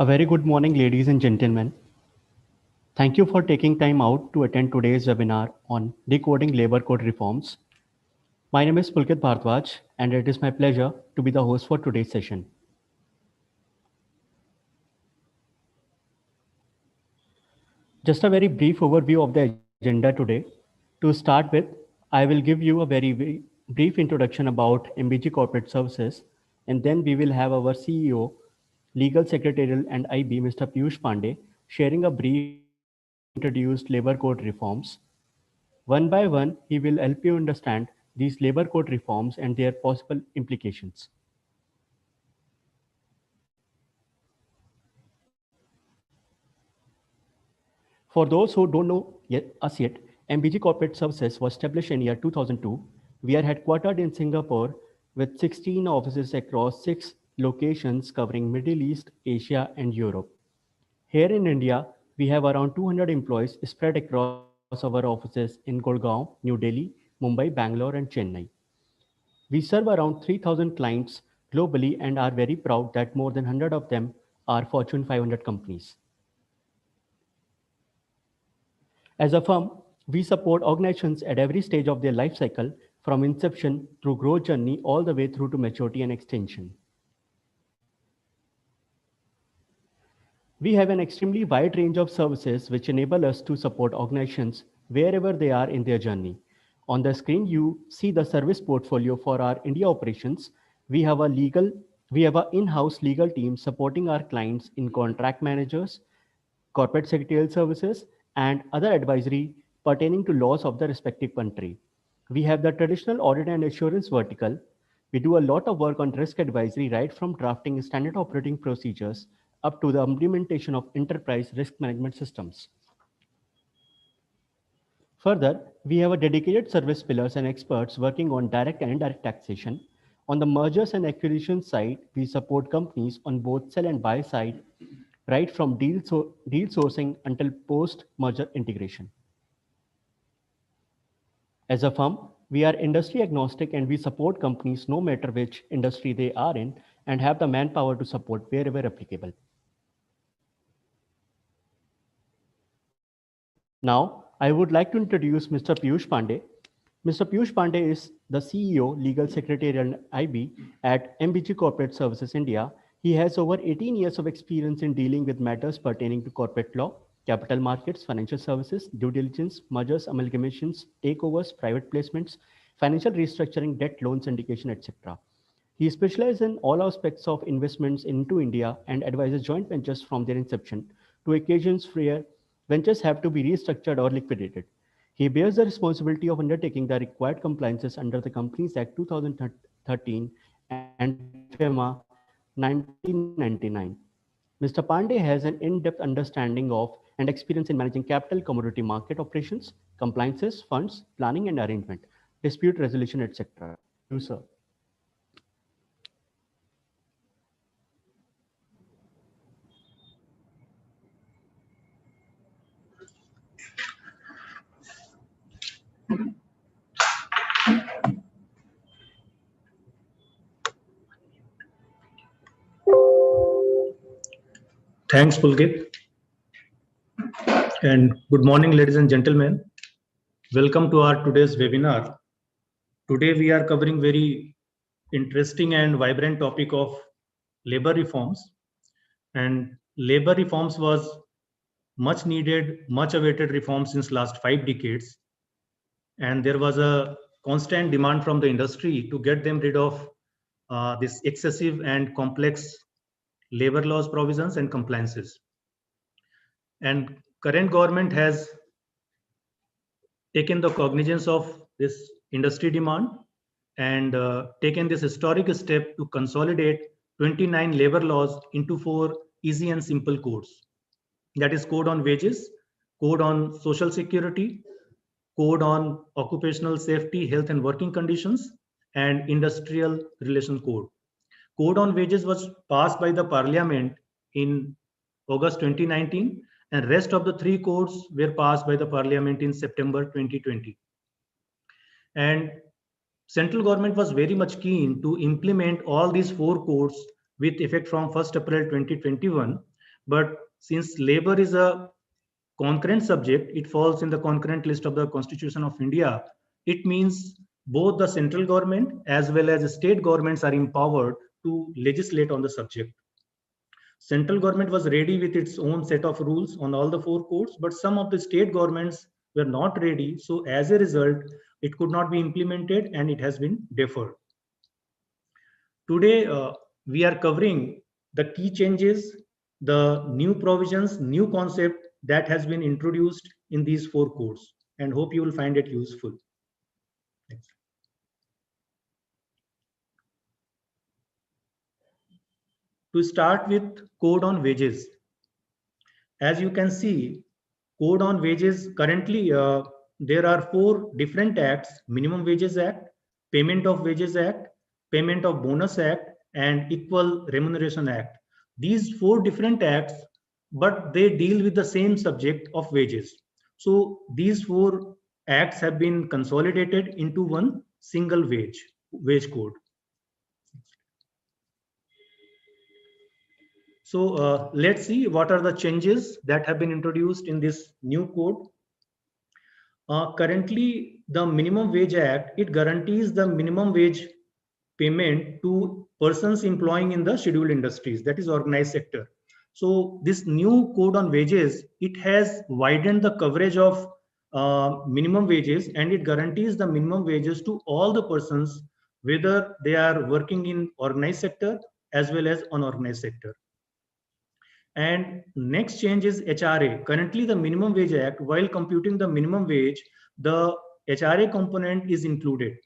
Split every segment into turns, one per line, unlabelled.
A very good morning, ladies and gentlemen. Thank you for taking time out to attend today's webinar on decoding labor code reforms. My name is Pulkit Bhardwaj, and it is my pleasure to be the host for today's session. Just a very brief overview of the agenda today. To start with, I will give you a very brief introduction about MBG Corporate Services, and then we will have our CEO, Legal Secretarial and IB, Mr. Piyush Pandey, sharing a brief on newly introduced labor code reforms. One by one, he will help you understand these labor code reforms and their possible implications. For those who don't know us yet, MBG Corporate Services was established in year 2002. We are headquartered in Singapore with 16 offices across 6 locations covering Middle East, Asia, and Europe. Here in India, we have around 200 employees spread across our offices in Gurgaon, New Delhi, Mumbai, Bangalore, and Chennai. We serve around 3,000 clients globally and are very proud that more than 100 of them are Fortune 500 companies. As a firm, we support organizations at every stage of their life cycle, from inception through growth journey all the way through to maturity and extension. We have an extremely wide range of services which enable us to support organizations wherever they are in their journey. On the screen, you see the service portfolio for our India operations. We have we have an in-house legal team supporting our clients in contract managers, corporate secretarial services, and other advisory pertaining to laws of the respective country. We have the traditional audit and assurance vertical. We do a lot of work on risk advisory, right from drafting standard operating procedures up to the implementation of enterprise risk management systems. Further, we have a dedicated service pillars and experts working on direct and indirect taxation. On the mergers and acquisition side, we support companies on both sell and buy side, right from deal sourcing until post-merger integration. As a firm, we are industry agnostic and we support companies no matter which industry they are in and have the manpower to support wherever applicable. Now, I would like to introduce Mr. Piyush Pandey. Mr. Piyush Pandey is the CEO, Legal Secretary and IB at MBG Corporate Services India. He has over 18 years of experience in dealing with matters pertaining to corporate law, capital markets, financial services, due diligence, mergers, amalgamations, takeovers, private placements, financial restructuring, debt, loan syndication, etc. He specializes in all aspects of investments into India and advises joint ventures from their inception to occasions where ventures have to be restructured or liquidated. He bears the responsibility of undertaking the required compliances under the Companies Act 2013 and FEMA 1999. Mr. Pandey has an in-depth understanding of and experience in managing capital commodity market operations, compliances, funds, planning and arrangement, dispute resolution, etc. Over to you, sir.
Thanks, Pulkit, and good morning, ladies and gentlemen. Welcome to our today's webinar. Today we are covering very interesting and vibrant topic of labor reforms. And labor reforms was much needed, much awaited reform since last 5 decades. And there was a constant demand from the industry to get them rid of this excessive and complex labor laws provisions and compliances. And current government has taken the cognizance of this industry demand and taken this historic step to consolidate 29 labor laws into 4 easy and simple codes. That is code on wages, code on social security, code on occupational safety, health and working conditions, and industrial relation code. Code on wages was passed by the parliament in August 2019, and rest of the 3 codes were passed by the parliament in September 2020. And central government was very much keen to implement all these 4 codes with effect from 1st April 2021. But since labor is a concurrent subject, it falls in the concurrent list of the Constitution of India. It means both the central government as well as state governments are empowered to legislate on the subject. Central government was ready with its own set of rules on all the four codes, but some of the state governments were not ready. So as a result, it could not be implemented and it has been deferred. Today, we are covering the key changes, the new provisions, new concept that has been introduced in these four codes, and hope you will find it useful. Next. To start with code on wages. As you can see, code on wages currently there are four different acts: Minimum Wages Act, Payment of Wages Act, Payment of Bonus Act, and Equal Remuneration Act. These four different acts, but they deal with the same subject of wages. So these four acts have been consolidated into one single wage code. So let's see what are the changes that have been introduced in this new code. Currently, the Minimum Wage Act, it guarantees the minimum wage payment to persons employing in the scheduled industries, that is organized sector. So this new code on wages, it has widened the coverage of minimum wages, and it guarantees the minimum wages to all the persons, whether they are working in organized sector as well as unorganized sector. And next change is HRA. Currently, the Minimum Wage Act, while computing the minimum wage, the HRA component is included.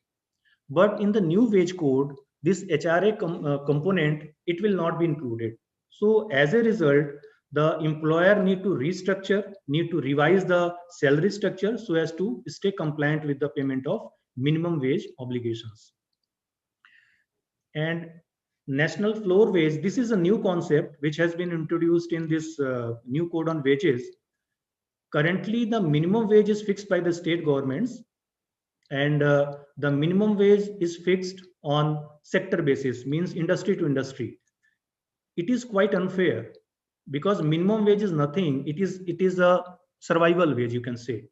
But in the new wage code, this HRA component, it will not be included. So as a result, the employer need to restructure, need to revise the salary structure so as to stay compliant with the payment of minimum wage obligations. And national floor wage, this is a new concept which has been introduced in this new code on wages. Currently, the minimum wage is fixed by the state governments, and the minimum wage is fixed on sector basis, means industry to industry. It is quite unfair because minimum wage is nothing. It is a survival wage, you can say,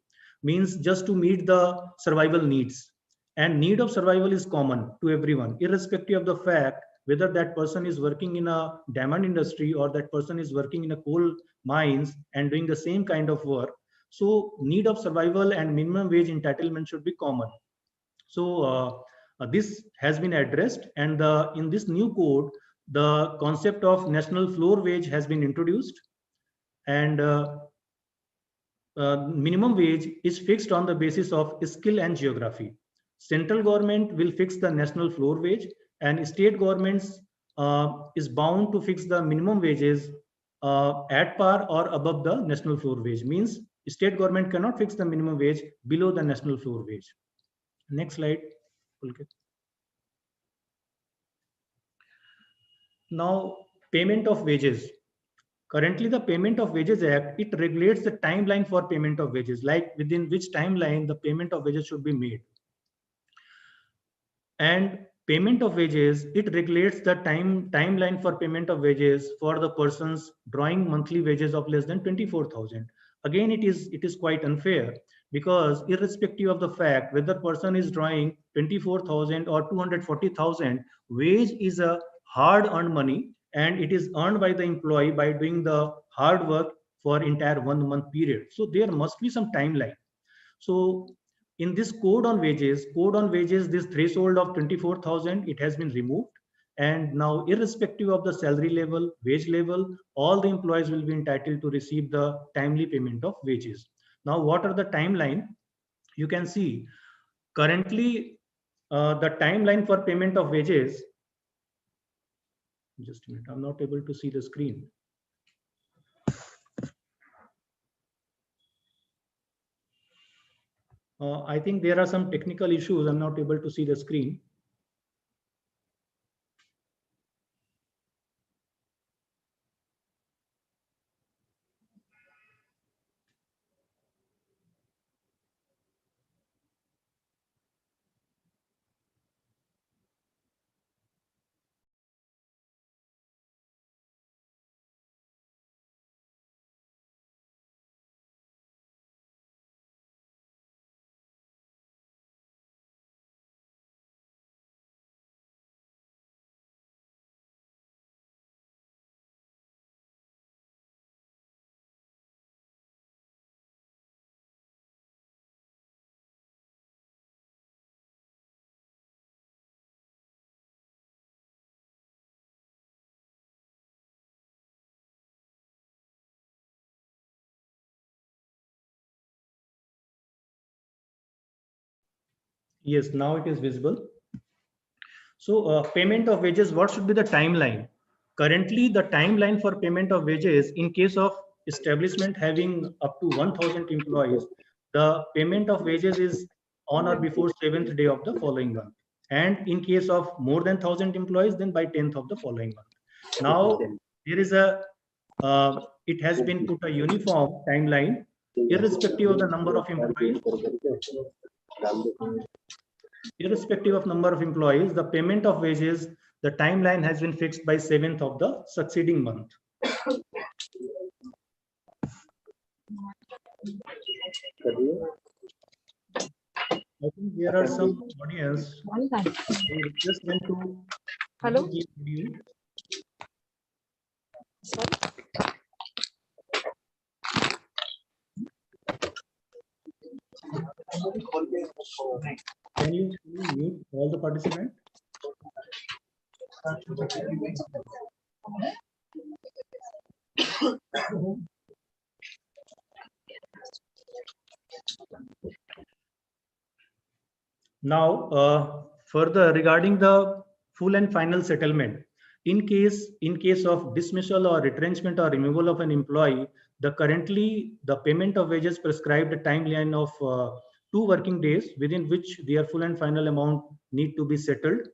means just to meet the survival needs. And need of survival is common to everyone, irrespective of the fact whether that person is working in a diamond industry or that person is working in a coal mines and doing the same kind of work. So need of survival and minimum wage entitlement should be common. So this has been addressed, and in this new code, the concept of national floor wage has been introduced, and minimum wage is fixed on the basis of skill and geography. Central government will fix the national floor wage, and state governments is bound to fix the minimum wages at par or above the national floor wage. Means state government cannot fix the minimum wage below the national floor wage. Next slide. Okay. Now, payment of wages. Currently, the Payment of Wages Act, it regulates the timeline for payment of wages, like within which timeline the payment of wages should be made. And payment of wages, it regulates the timeline for payment of wages for the persons drawing monthly wages of less than 24,000. Again, it is quite unfair because irrespective of the fact whether person is drawing 24,000 or 240,000, wage is a hard earned money, and it is earned by the employee by doing the hard work for entire 1 month period. So there must be some timeline. So in this code on wages, this threshold of 24,000, it has been removed. And now, irrespective of the salary level, wage level, all the employees will be entitled to receive the timely payment of wages. Now, what are the timeline? You can see currently the timeline for payment of wages. Just a minute, I'm not able to see the screen. I think there are some technical issues. I'm not able to see the screen. Yes, now it is visible. So payment of wages, what should be the timeline? Currently, the timeline for payment of wages in case of establishment having up to 1,000 employees, the payment of wages is on or before 7th day of the following month. And in case of more than 1,000 employees, then by 10th of the following month. Now, there is it has been put a uniform timeline irrespective of the number of employees. Irrespective of number of employees, the payment of wages, the timeline has been fixed by 7th of the succeeding month. I think there are some audience. I request them to
Hello.
give video. Can you mute all the participants? Now, further regarding the full and final settlement, in case of dismissal or retrenchment or removal of an employee, currently the payment of wages prescribed a timeline of 2 working days within which their full and final amount need to be settled.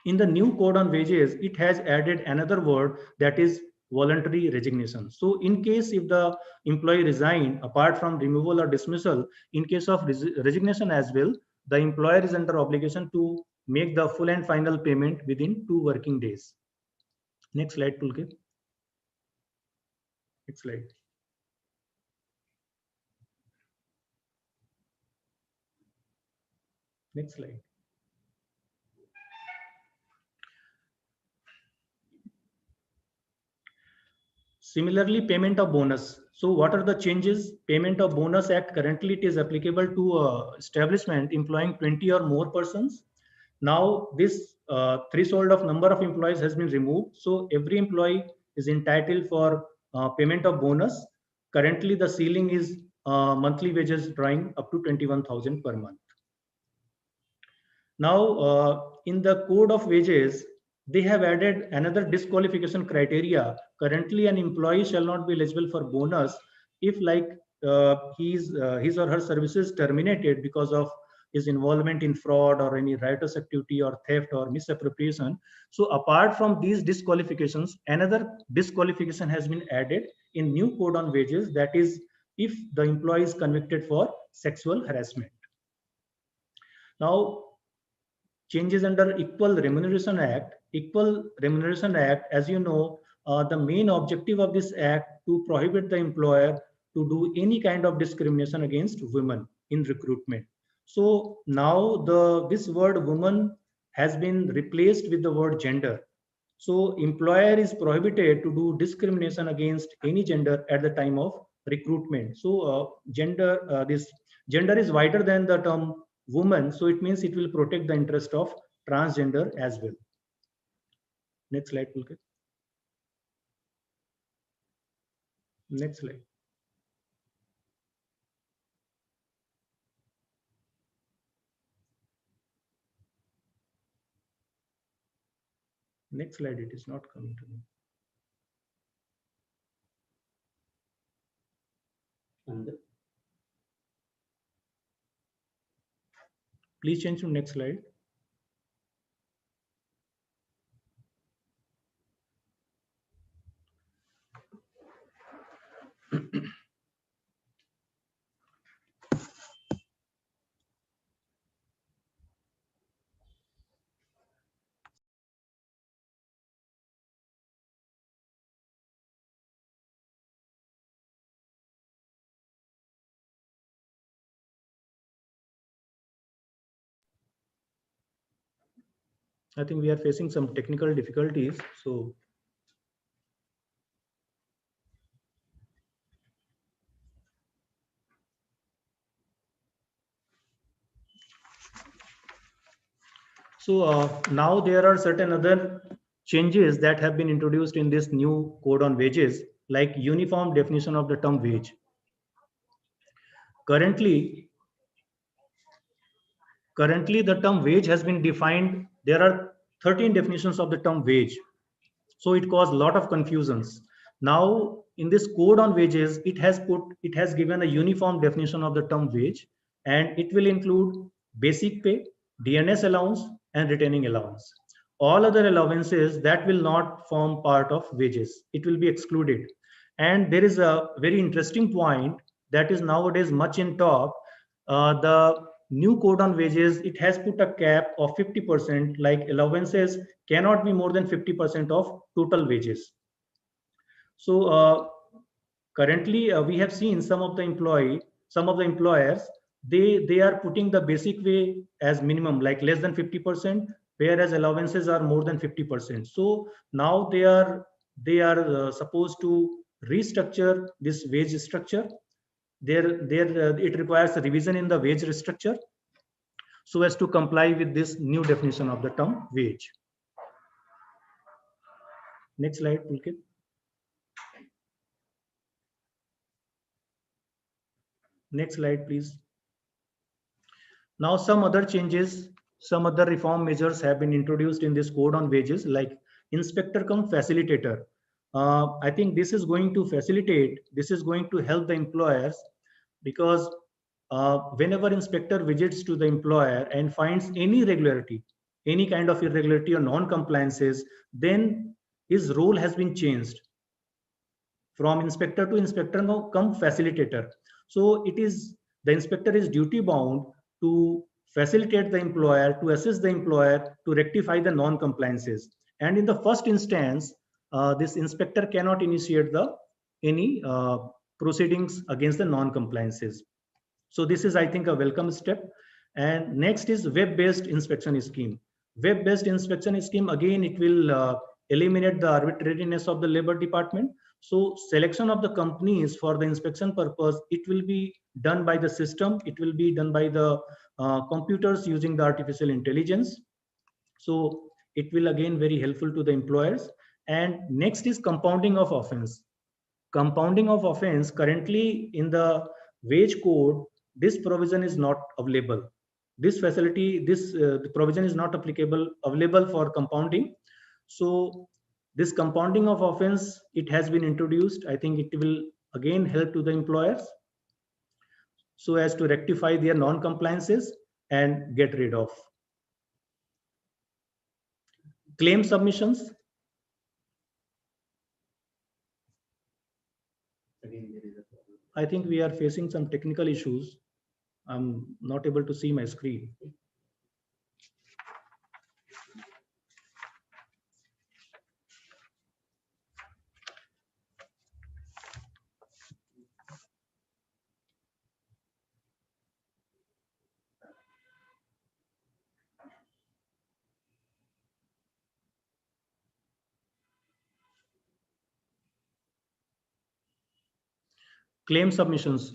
In the new code on wages, it has added another word, that is voluntary resignation. So in case if the employee resign, apart from removal or dismissal, in case of resignation as well, the employer is under obligation to make the full and final payment within 2 working days. Next slide, Pulkit. Next slide. Next slide. Similarly, payment of bonus. So what are the changes? Payment of bonus act, currently it is applicable to establishment employing 20 or more persons. Now this threshold of number of employees has been removed. So every employee is entitled for payment of bonus. Currently the ceiling is monthly wages drawing up to 21,000 per month. Now in the code of wages, they have added another disqualification criteria. Currently, an employee shall not be eligible for bonus if his or her services terminated because of his involvement in fraud or any riotous activity or theft or misappropriation. So apart from these disqualifications, another disqualification has been added in new code on wages, that is if the employee is convicted for sexual harassment. Now, changes under Equal Remuneration Act. Equal Remuneration Act, as you know, the main objective of this act to prohibit the employer to do any kind of discrimination against women in recruitment. So now this word woman has been replaced with the word gender. So employer is prohibited to do discrimination against any gender at the time of recruitment. So this gender is wider than the term woman, so it means it will protect the interest of transgender as well. Next slide, Pulkit. Next slide. Next slide, it is not coming to me. Please change to next slide. I think we are facing some technical difficulties. So now there are certain other changes that have been introduced in this new code on wages, like uniform definition of the term wage. Currently, currently the term wage has been defined. There are 13 definitions of the term wage. So it caused a lot of confusions. Now in this code on wages, it has given a uniform definition of the term wage, and it will include basic pay, DNS allowance, and retaining allowance. All other allowances that will not form part of wages, it will be excluded. And there is a very interesting point that is nowadays much in talk. The new code on wages, it has put a cap of 50%, like allowances cannot be more than 50% of total wages. So currently we have seen some of the employers, they are putting the basic pay as minimum, like less than 50%, whereas allowances are more than 50%. So now they are supposed to restructure this wage structure. It requires a revision in the wage structure so as to comply with this new definition of the term wage. Next slide, Pulkit. Next slide, please. Now some other changes, some other reform measures have been introduced in this code on wages, like inspector cum facilitator. I think this is going to facilitate, this is going to help the employers, because whenever inspector visits to the employer and finds any irregularity, any kind of irregularity or non-compliances, then his role has been changed from inspector to inspector cum facilitator. So it is, the inspector is duty bound to facilitate the employer, to assist the employer to rectify the non-compliances. And in the first instance, this inspector cannot initiate any proceedings against the non-compliances. So this is, I think, a welcome step. And next is web-based inspection scheme. Web-based inspection scheme, again, it will eliminate the arbitrariness of the labor department. So selection of the companies for the inspection purpose, it will be done by the system. It will be done by the computers using the artificial intelligence. So it will again very helpful to the employers. And next is compounding of offense. Compounding of offense, currently in the wage code, this provision is not available. This facility, the provision is not available for compounding. So this compounding of offense, it has been introduced. I think it will again help to the employers so as to rectify their non-compliances and get rid of claim submissions. I think we are facing some technical issues. I'm not able to see my screen. Claim submissions.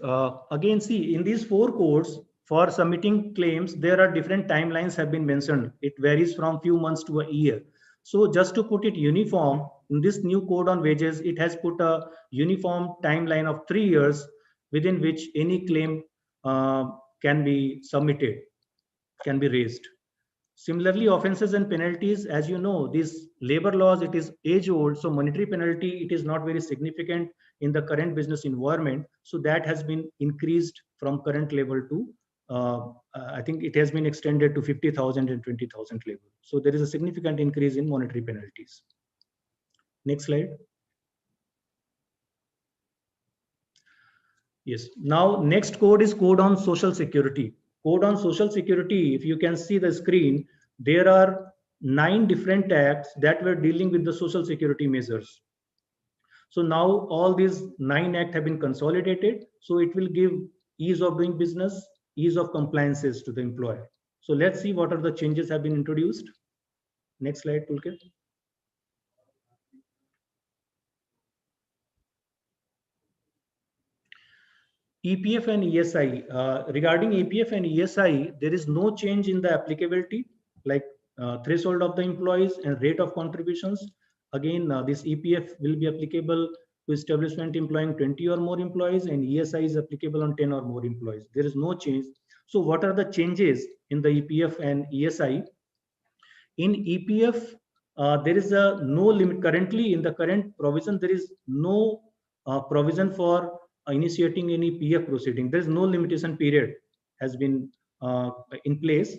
Again, see, in these 4 codes, for submitting claims, there are different timelines have been mentioned. It varies from few months to a year. So just to put it uniform, in this new code on wages, it has put a uniform timeline of 3 years within which any claim can be submitted, can be raised. Similarly, offenses and penalties, as you know, these labor laws, it is age old. So monetary penalty, it is not very significant in the current business environment. So that has been increased from current level to, I think it has been extended to 50,000 and 20,000 level. So there is a significant increase in monetary penalties. Next slide. Yes. Now, next code is code on social security. Code on social security, if you can see the screen, there are 9 different acts that were dealing with the social security measures. So now all these 9 acts have been consolidated. So it will give ease of doing business, ease of compliances to the employer. So let's see what are the changes have been introduced. Next slide, Pulkit. EPF and ESI. Regarding EPF and ESI, there is no change in the applicability, like threshold of the employees and rate of contributions. Again, this EPF will be applicable to establishment employing 20 or more employees, and ESI is applicable on 10 or more employees. There is no change. So what are the changes in the EPF and ESI? In EPF, there is a no limit. Currently, in the current provision, there is no provision for initiating any PF proceeding. There is no limitation period has been in place.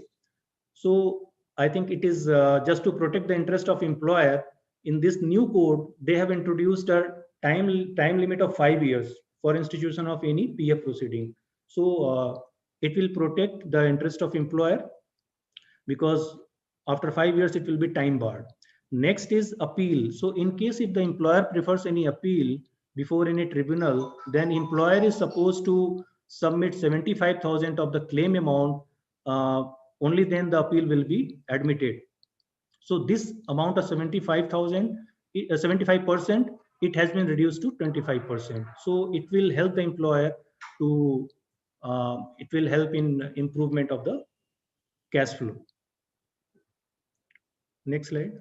So I think it is just to protect the interest of employer. In this new code, they have introduced a time limit of 5 years for institution of any PF proceeding. So it will protect the interest of employer, because after 5 years it will be time barred. Next is appeal. So in case if the employer prefers any appeal before any tribunal, then employer is supposed to submit 75,000 of the claim amount. Only then the appeal will be admitted. So this amount of 75,000, 75%, it has been reduced to 25%. So it will help the employer to, it will help in improvement of the cash flow. Next slide.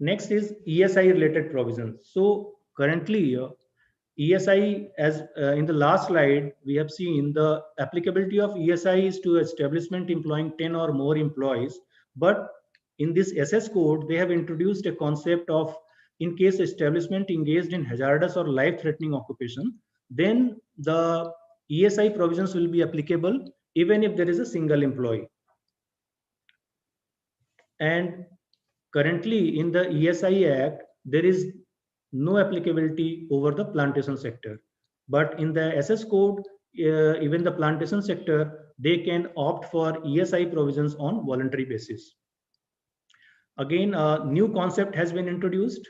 Next is ESI related provisions. So currently ESI, as in the last slide, we have seen the applicability of ESI is to establishment employing 10 or more employees. But in this SS code, they have introduced a concept of, in case establishment engaged in hazardous or life-threatening occupation, then the ESI provisions will be applicable even if there is a single employee. And currently in the ESI Act, there is no applicability over the plantation sector. But in the SS code, even the plantation sector, they can opt for ESI provisions on voluntary basis. Again, a new concept has been introduced.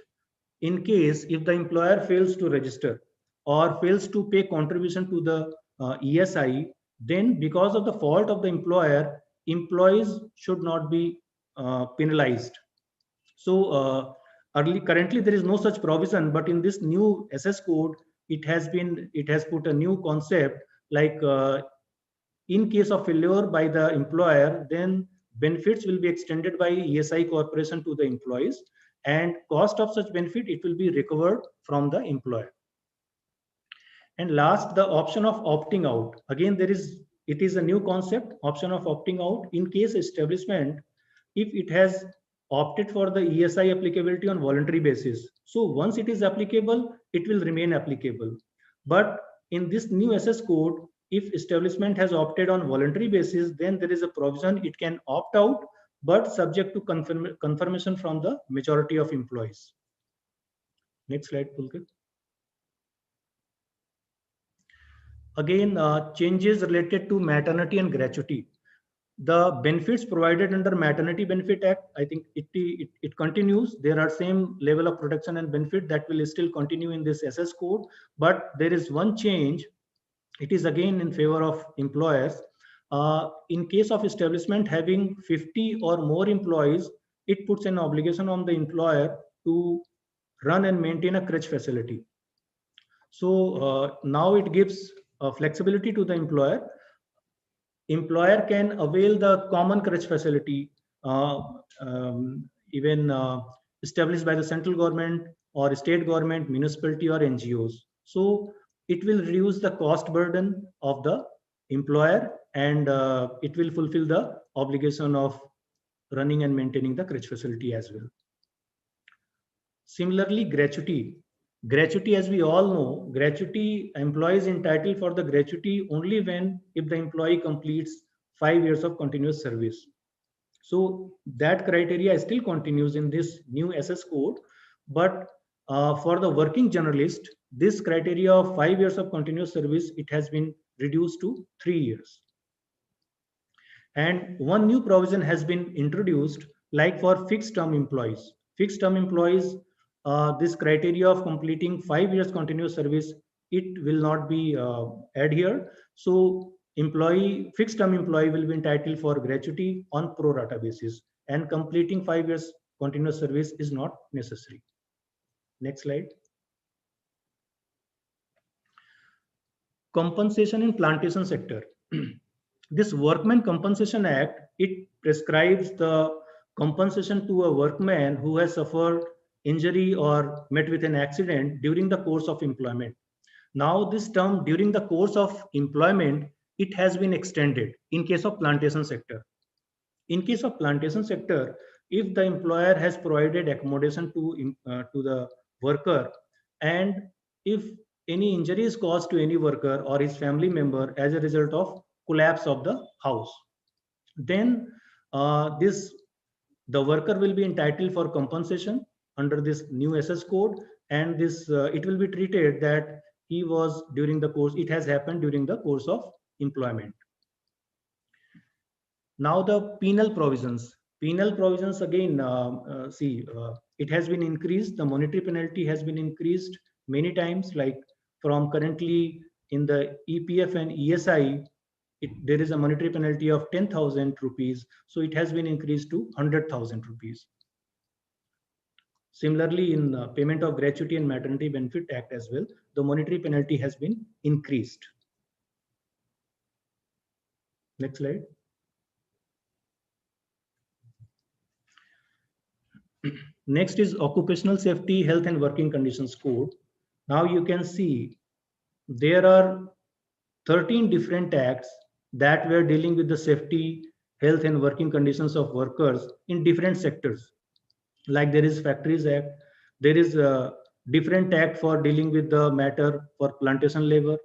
In case if the employer fails to register or fails to pay contribution to the ESI, then because of the fault of the employer, employees should not be penalized. So currently there is no such provision, but in this new SS code, it has put a new concept, like in case of failure by the employer, then benefits will be extended by ESI corporation to the employees, and cost of such benefit, it will be recovered from the employer. And last, the option of opting out. Again, it is a new concept, option of opting out. In case establishment, if it has opted for the ESI applicability on voluntary basis, so once it is applicable, it will remain applicable. But in this new SS code, if establishment has opted on voluntary basis, then there is a provision it can opt out, but subject to confirmation from the majority of employees. Next slide, Pulkit. Again, changes related to maternity and gratuity. The benefits provided under Maternity Benefit Act, I think it continues. There are same level of protection and benefit that will still continue in this SS code, but there is one change. It is again in favor of employers. In case of establishment having 50 or more employees, it puts an obligation on the employer to run and maintain a crèche facility. So now it gives flexibility to the employer. Employer can avail the common crèche facility, even established by the central government or state government, municipality or NGOs. So it will reduce the cost burden of the employer, and it will fulfill the obligation of running and maintaining the crèche facility as well. Similarly, gratuity. Gratuity, as we all know, gratuity, employees entitled for the gratuity only when if the employee completes 5 years of continuous service. So that criteria still continues in this new SS code, but for the working journalist, this criteria of 5 years of continuous service, it has been reduced to 3 years. And one new provision has been introduced, like for fixed term employees. Fixed term employees, this criteria of completing 5 years continuous service, it will not be adhered. So fixed term employee will be entitled for gratuity on pro rata basis, and completing 5 years continuous service is not necessary. Next slide. Compensation in plantation sector. This Workmen Compensation Act, it prescribes the compensation to a workman who has suffered injury or met with an accident during the course of employment. Now this term during the course of employment, it has been extended in case of plantation sector. In case of plantation sector, if the employer has provided accommodation to the worker, and if any injury is caused to any worker or his family member as a result of collapse of the house, then this the worker will be entitled for compensation under this new SS code, and this it will be treated that he was during the course, it has happened during the course of employment. Now the penal provisions. Penal provisions again, it has been increased. The monetary penalty has been increased many times, like from currently in the EPF and ESI, there is a monetary penalty of 10,000 rupees. So it has been increased to 100,000 rupees. Similarly, in Payment of Gratuity and Maternity Benefit Act as well, the monetary penalty has been increased. Next slide. Next is Occupational Safety, Health and Working Conditions Code. Now you can see there are 13 different acts that were dealing with the safety, health and working conditions of workers in different sectors. Like there is Factories Act, there is a different act for dealing with the matter for plantation labor.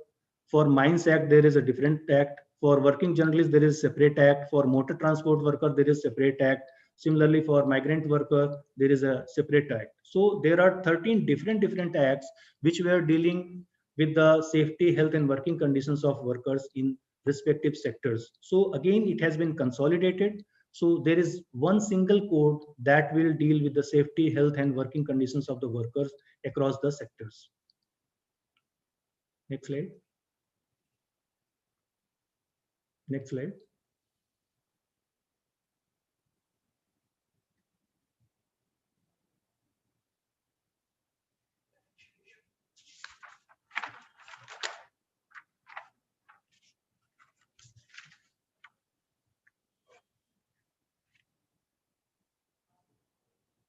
For Mines Act, there is a different act. For working journalists, there is separate act. For motor transport worker, there is separate act. Similarly, for migrant worker, there is a separate act. So there are 13 different acts which were dealing with the safety, health and working conditions of workers in respective sectors. So again, it has been consolidated. So there is one single code that will deal with the safety, health and working conditions of the workers across the sectors. Next slide. Next slide.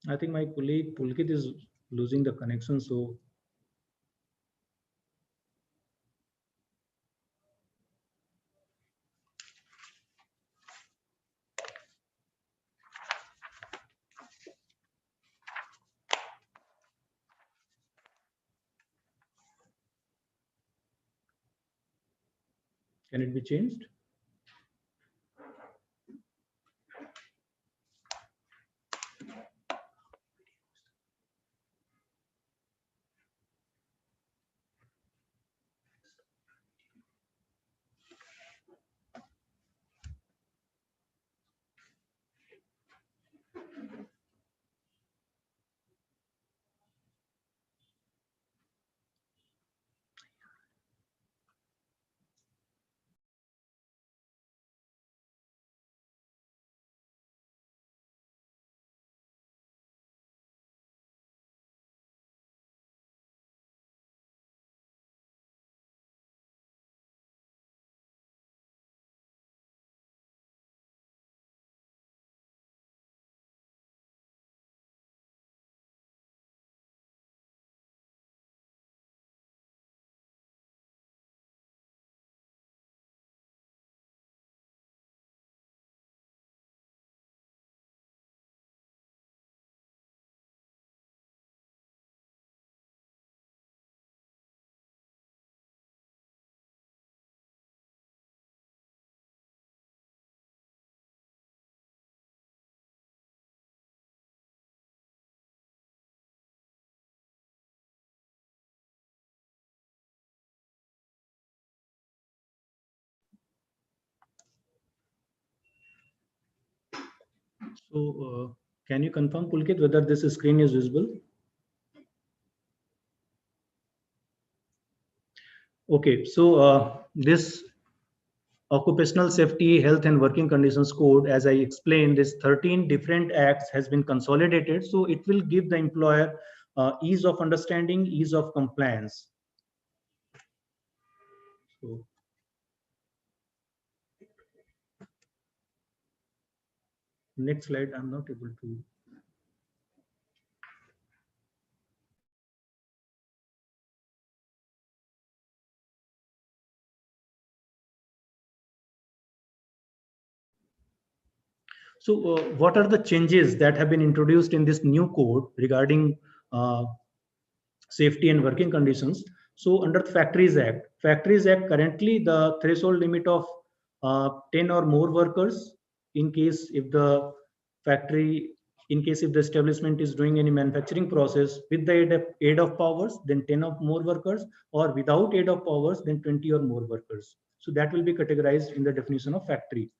I think my colleague Pulkit is losing the connection, so can it be changed? So can you confirm, Pulkit, whether this screen is visible? Okay, so this Occupational Safety, Health and Working Conditions Code, as I explained, this 13 different acts has been consolidated. So it will give the employer ease of understanding, ease of compliance. So, next slide, I'm not able to. So what are the changes that have been introduced in this new code regarding safety and working conditions? So under the Factories Act, currently the threshold limit of 10 or more workers in case if the factory, in case if the establishment is doing any manufacturing process with the aid of powers, then 10 or more workers, or without aid of powers, then 20 or more workers. So that will be categorized in the definition of factory.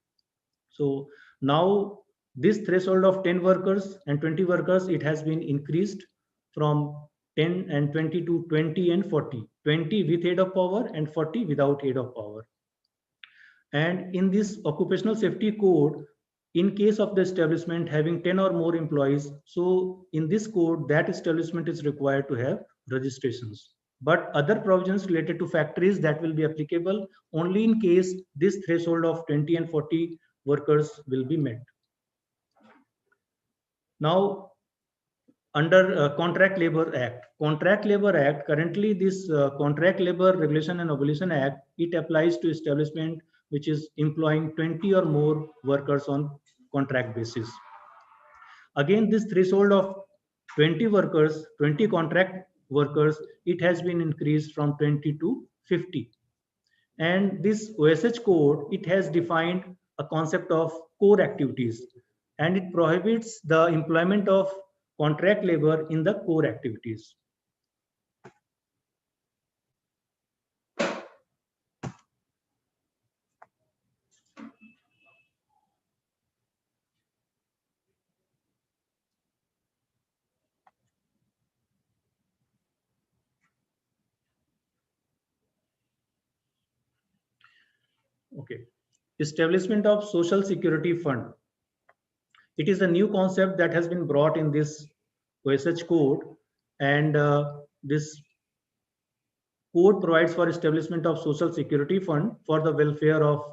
So now this threshold of 10 workers and 20 workers, it has been increased from 10 and 20 to 20 and 40. 20 with aid of power and 40 without aid of power. And in this occupational safety code, in case of the establishment having 10 or more employees, so in this code, that establishment is required to have registrations. But other provisions related to factories, that will be applicable only in case this threshold of 20 and 40 workers will be met. Now, under Contract Labor Act, currently this Contract Labor Regulation and Abolition Act, it applies to establishment which is employing 20 or more workers on contract basis. Again, this threshold of 20 workers, 20 contract workers, it has been increased from 20 to 50. And this OSH code, it has defined a concept of core activities, and it prohibits the employment of contract labor in the core activities. Okay. Establishment of Social Security Fund. It is a new concept that has been brought in this OSH code, and this code provides for establishment of Social Security Fund for the welfare of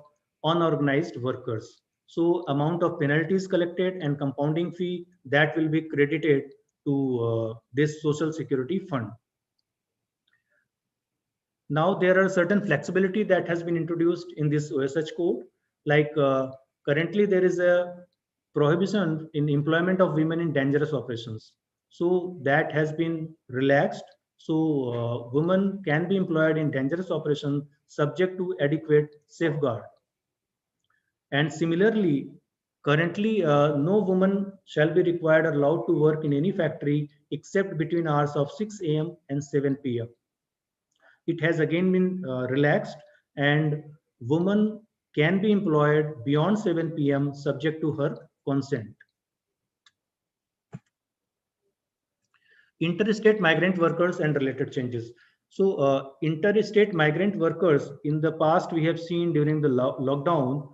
unorganized workers. So amount of penalties collected and compounding fee that will be credited to this Social Security Fund. Now there are certain flexibility that has been introduced in this OSH code, like currently there is a prohibition in employment of women in dangerous operations. So that has been relaxed. So women can be employed in dangerous operations subject to adequate safeguard. And similarly, currently no woman shall be required or allowed to work in any factory except between hours of 6 a.m. and 7 p.m. It has again been relaxed, and woman can be employed beyond 7 p.m. subject to her consent. Interstate migrant workers and related changes. So interstate migrant workers, in the past we have seen during the lockdown,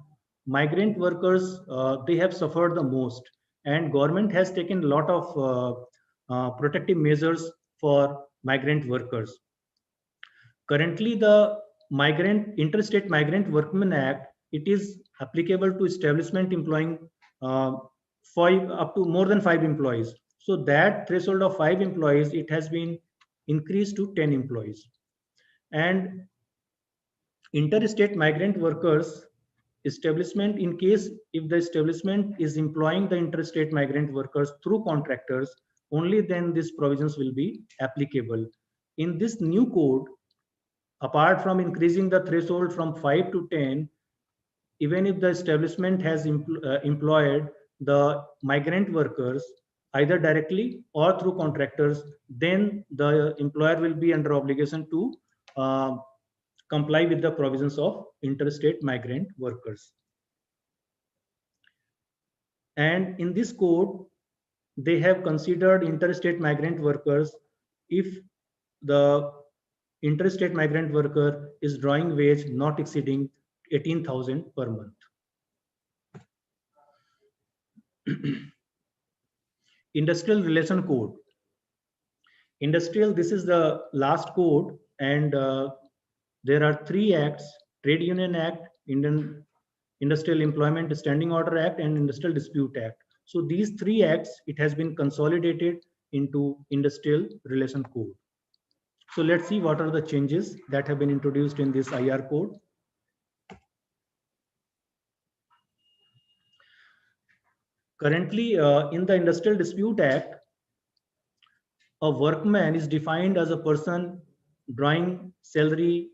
migrant workers, they have suffered the most, and government has taken a lot of protective measures for migrant workers. Currently, the Interstate Migrant Workmen Act, it is applicable to establishment employing up to more than 5 employees. So that threshold of 5 employees, it has been increased to 10 employees. And interstate migrant workers establishment, in case if the establishment is employing the interstate migrant workers through contractors, only then these provisions will be applicable. In this new code, apart from increasing the threshold from 5 to 10, even if the establishment has employed the migrant workers either directly or through contractors, then the employer will be under obligation to comply with the provisions of interstate migrant workers. And in this code, they have considered interstate migrant workers if the interstate migrant worker is drawing wage not exceeding 18,000 per month. Industrial Relation Code. Industrial, this is the last code, and there are 3 acts: Trade Union Act, Indian Industrial Employment Standing Order Act, and Industrial Dispute Act. So these 3 acts, it has been consolidated into Industrial Relation Code. So let's see what are the changes that have been introduced in this IR code. Currently, in the Industrial Dispute Act, a workman is defined as a person drawing salary,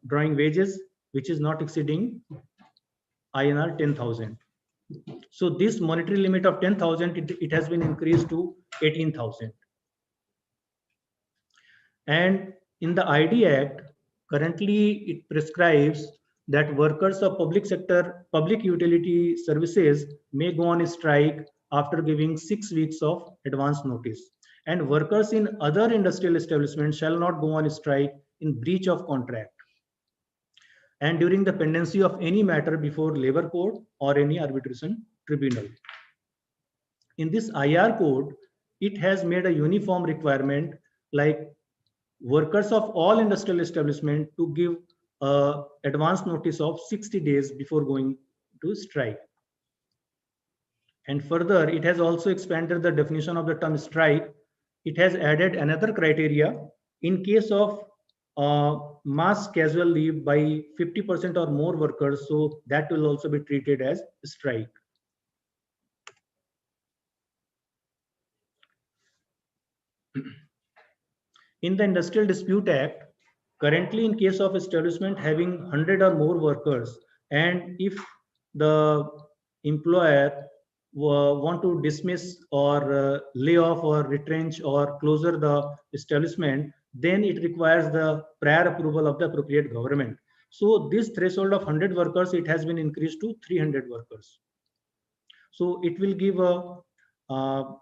drawing wages, which is not exceeding INR 10,000. So this monetary limit of 10,000, it has been increased to 18,000. And in the ID Act, currently it prescribes that workers of public sector, public utility services may go on strike after giving 6 weeks of advance notice. And workers in other industrial establishments shall not go on strike in breach of contract and during the pendency of any matter before labor court or any arbitration tribunal. In this IR code, it has made a uniform requirement like workers of all industrial establishment to give advance notice of 60 days before going to strike. And further, it has also expanded the definition of the term strike. It has added another criteria in case of mass casual leave by 50% or more workers. So that will also be treated as strike. In the Industrial Dispute Act, currently in case of establishment having 100 or more workers, and if the employer want to dismiss or lay off or retrench or closure the establishment, then it requires the prior approval of the appropriate government. So this threshold of 100 workers, it has been increased to 300 workers. So it will give a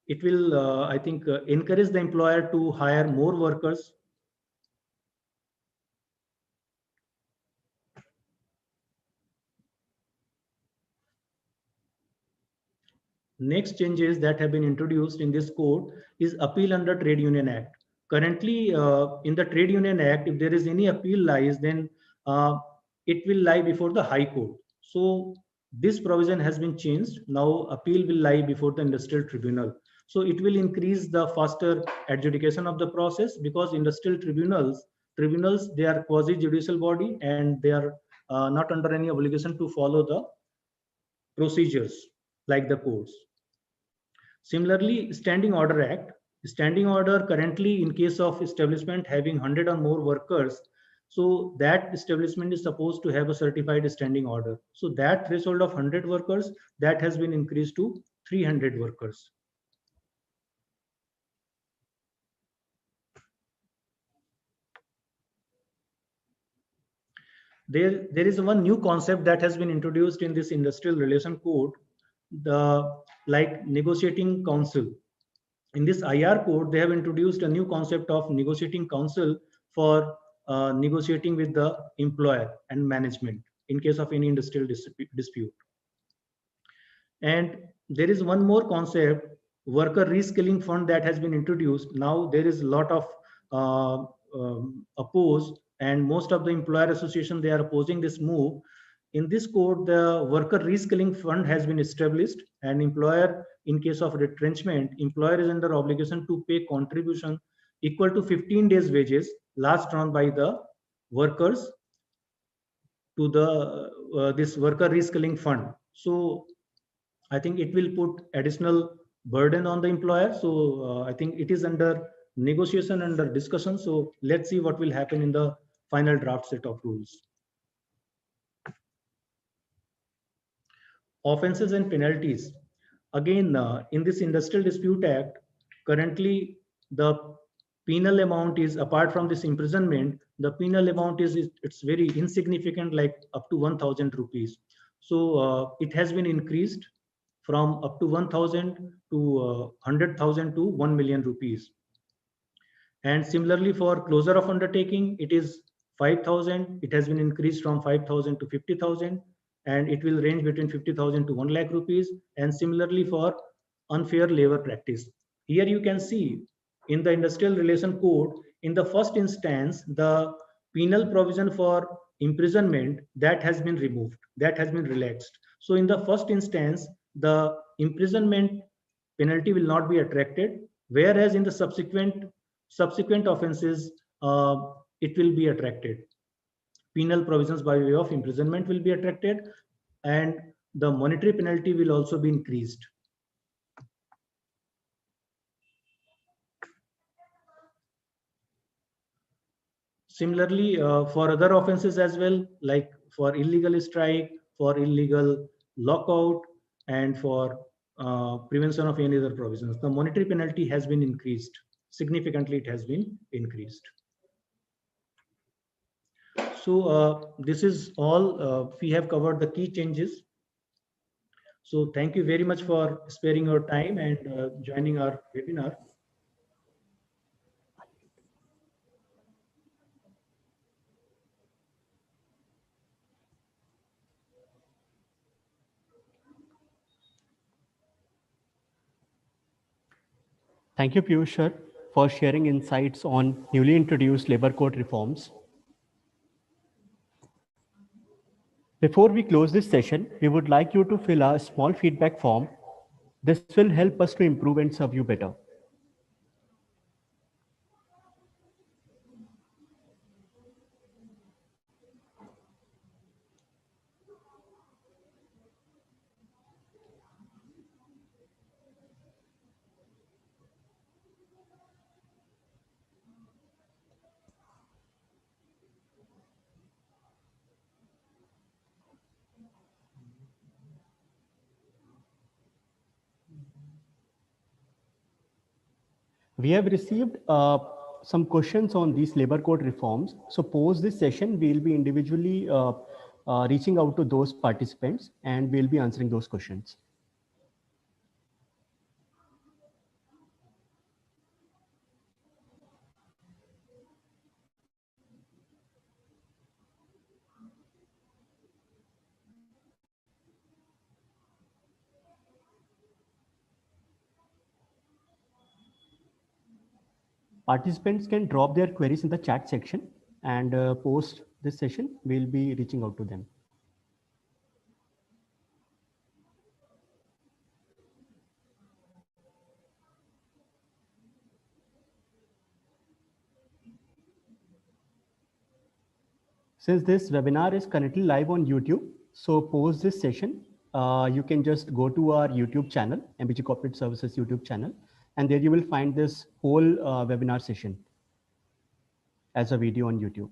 it will, I think, encourage the employer to hire more workers. Next changes that have been introduced in this code is appeal under Trade Union Act. Currently, in the Trade Union Act, if there is any appeal lies, then it will lie before the High Court. So this provision has been changed. Now appeal will lie before the Industrial Tribunal. So it will increase the faster adjudication of the process, because industrial tribunals, they are quasi-judicial body and they are not under any obligation to follow the procedures like the courts. Similarly, Standing Order Act. Standing order currently in case of establishment having 100 or more workers, so that establishment is supposed to have a certified standing order. So that threshold of 100 workers, that has been increased to 300 workers. There is one new concept that has been introduced in this Industrial Relation Code, like negotiating council. In this IR code, they have introduced a new concept of negotiating council for negotiating with the employer and management in case of any industrial dispute. And there is one more concept, worker reskilling fund, that has been introduced. Now there is a lot of oppose, and most of the employer association, they are opposing this move. In this code, the worker reskilling fund has been established, and employer, in case of retrenchment, employer is under obligation to pay contribution equal to 15 days wages last drawn by the workers to the this worker reskilling fund. So I think it will put additional burden on the employer. So I think it is under negotiation, under discussion. So let's see what will happen in the final draft set of rules. Offenses and penalties. Again, in this Industrial Dispute Act, currently the penal amount is, apart from this imprisonment, the penal amount is it's very insignificant, like up to 1,000 rupees. So it has been increased from up to 1,000 to 100,000 to 1 million rupees. And similarly for closure of undertaking, it is 5,000. It has been increased from 5,000 to 50,000, and it will range between 50,000 to 1 lakh rupees. And similarly for unfair labor practice. Here you can see in the Industrial Relation Code, in the first instance, the penal provision for imprisonment, that has been removed, that has been relaxed. So in the first instance, the imprisonment penalty will not be attracted, whereas in the subsequent offenses, it will be attracted. Penal provisions by way of imprisonment will be attracted, and the monetary penalty will also be increased. Similarly, for other offenses as well, like for illegal strike, for illegal lockout, and for prevention of any other provisions, the monetary penalty has been increased. Significantly, it has been increased. So this is all. We have covered the key changes. So thank you very much for sparing your time and joining our webinar.
Thank you, Piyush sir, for sharing insights on newly introduced labor code reforms. Before we close this session, we would like you to fill a small feedback form. This will help us to improve and serve you better. We have received some questions on these labor code reforms. So post this session, we'll be individually reaching out to those participants and we'll be answering those questions. Participants can drop their queries in the chat section and post this session, we'll be reaching out to them. Since this webinar is currently live on YouTube, so post this session, you can just go to our YouTube channel, MBG Corporate Services YouTube channel, and there you will find this whole webinar session as a video on YouTube.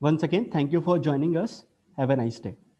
Once again, thank you for joining us. Have a nice day.